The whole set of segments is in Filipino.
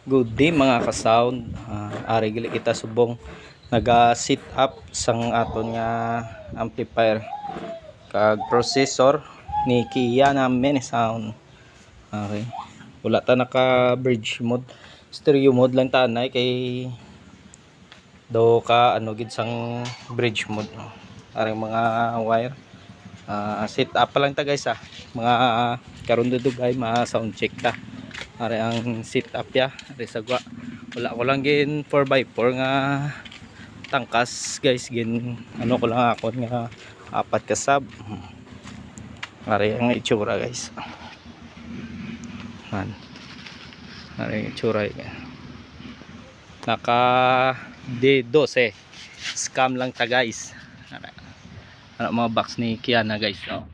Good day mga ka-sound. Ari gali kita subong naga-sit up sang aton nga amplifier kag processor ni Kia namin sound. Okay. Wala ta naka bridge mode. Stereo mode lang tanay kay do ka ano gid sang bridge mode. Ari mga wire. Sit up pa lang ta guys Mga karon dudugay ma sound check ta. Ari ang sit up ya, ari sagwa. Wala ko lang gin 4x4 nga tangkas guys, gin ano ko lang ako nga apat ka sub. Ari ang itsura guys. Man. Ari ang itsura. Naka D12 scam lang ta guys. Ano mga box ni Kiana guys, oh.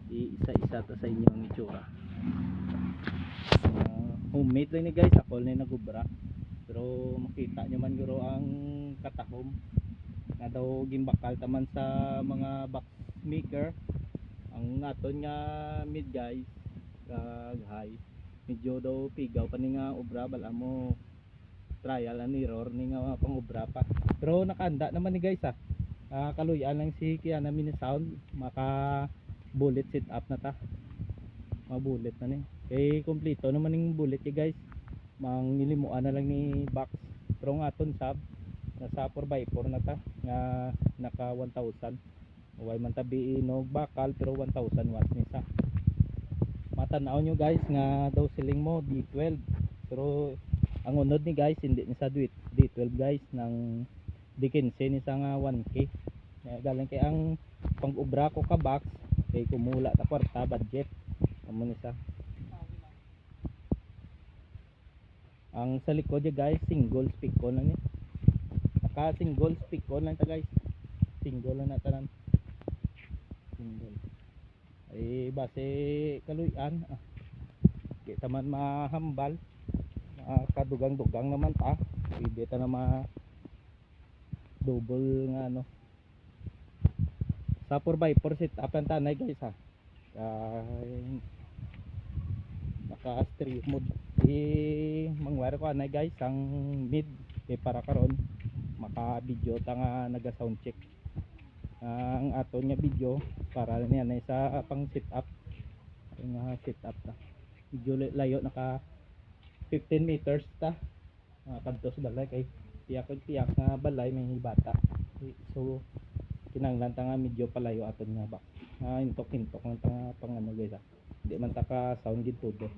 Isa-isa to sa inyo ang itsura. Homemade lang ni guys, ako na nagubra. Pero makita nyo man guro ang katahom nga daw gimbakal taman sa mga box maker. Ang aton nga mid guys kag high medyo daw pigaw pa ni nga obra, bala mo trial and error ni nga pangobra pa. Pero nakaanda naman ni guys kaluyan lang si Kiana mini sound, maka bullet sit up na ta. Bullet na ni kay kompleto naman ning bullet guys, mang nilimuan na lang ni box. Pero ang aton sub nasa 4x4 na ta nga naka 1000 way man tabi inog bakal, pero 1000 watts ni sa matanaw nyo guys nga daw siling mo D12, pero ang unod ni guys hindi ni sa D12 guys, ng D15 ni sa nga 1K. Galing kay ang pang-ubra ko ka box kay kumula ta kwarta budget amo ni sa. Ang sa likod ya guys single speaker lang ni, naka single speaker lang ta guys, single lang na tanan, single ay base kaluyan di taman mahambal, kadugang-dugang naman ta, pwede ta na ma double nga ano sa 4x4 sit up ang tanay guys naka stereo mode. Mangwire ko anay guys ang mid kay para karon maka video ta nga naga sound check ang aton nga video para niya na sa pang sit up. Ang sit up ta video layo naka 15 meters ta kadto sa balay kay tiyak nga balay may bata, so kinanglan ta nga medyo palayo aton nga ba intok lang ta nga pang ano guys, di man ta ka sound gid todo.